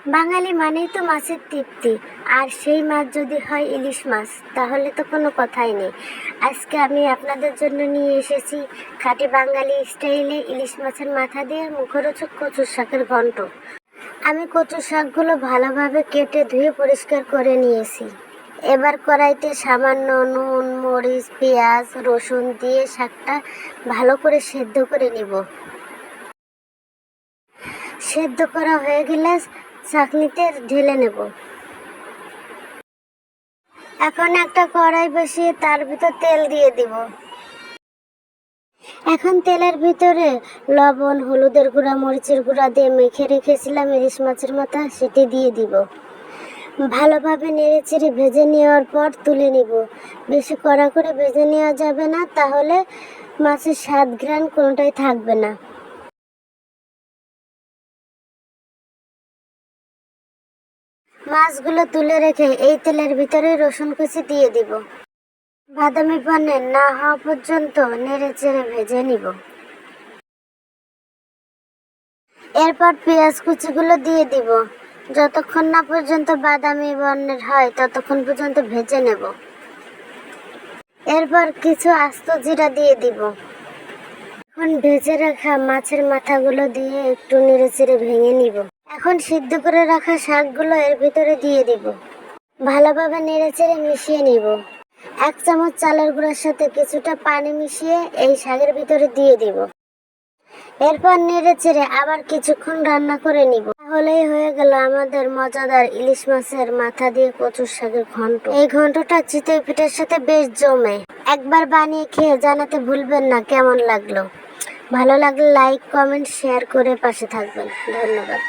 বাঙালি মানেই তো মাছের তৃপ্তি, আর সেই মাছ যদি হয় ইলিশ মাছ তাহলে তো কোনো কথাই নেই। আজকে আমি আপনাদের জন্য নিয়ে এসেছি খাঁটি বাঙালি স্টাইলে ইলিশ মাছের মাথা দিয়ে মুখরোচক কচুর শাকের ঘন্ট। আমি কচুর শাকগুলো ভালোভাবে কেটে ধুয়ে পরিষ্কার করে নিয়েছি। এবার কড়াইতে সামান্য নুন, মরিচ, পেঁয়াজ, রসুন দিয়ে শাকটা ভালো করে সেদ্ধ করে নিব। সেদ্ধ করা হয়ে গেলে ছাঁকনিতে ঢেলে নেব। এখন একটা কড়াই বসিয়ে তার ভিতর তেল দিয়ে দিব। এখন তেলের ভিতরে লবণ, হলুদের গুঁড়া, মরিচের গুঁড়া দিয়ে মেখে রেখেছিলাম ইলিশ মাছের মাথা, সেটি দিয়ে দিব। ভালোভাবে নেড়েচেড়ে ভেজে নেওয়ার পর তুলে নিব। বেশি কড়া করে ভেজে নেওয়া যাবে না, তাহলে মাছের স্বাদ ঘ্রাণ কোনোটাই থাকবে না। মাছগুলো তুলে রেখে এই তেলের ভিতরে রসুন কুচি দিয়ে দিব। বাদামি বর্ণে না হওয়া পর্যন্ত নেড়েচেড়ে ভেজে নিব। এরপর পেঁয়াজ কুচিগুলো দিয়ে দিব। যতক্ষণ না পর্যন্ত বাদামি বর্ণের হয় ততক্ষণ পর্যন্ত ভেজে নেব। এরপর কিছু আস্ত জিরা দিয়ে দিব। এখন ভেজে রাখা মাছের মাথাগুলো দিয়ে একটু নেড়েচেড়ে ভেঙে নিব। এখন সিদ্ধ করে রাখা শাকগুলো এর ভিতরে দিয়ে দিব। ভালোভাবে নেড়েচেড়ে মিশিয়ে নিব। 1 চামচ চালের গুঁড়ার সাথে কিছুটা পানি মিশিয়ে এই শাকের ভিতরে দিয়ে দিব। এরপর নেড়েচেড়ে আবার কিছুক্ষণ রান্না করে নিব। তাহলেই হয়ে গেল আমাদের মজাদার ইলিশ মাছের মাথা দিয়ে কচুর শাকের ঘন্ট। এই ঘন্টটা চিতই পিঠার সাথে বেশ জমে। একবার বানিয়ে খেয়ে জানাতে ভুলবেন না কেমন লাগলো। ভালো লাগলে লাইক, কমেন্ট, শেয়ার করে পাশে থাকবেন। ধন্যবাদ।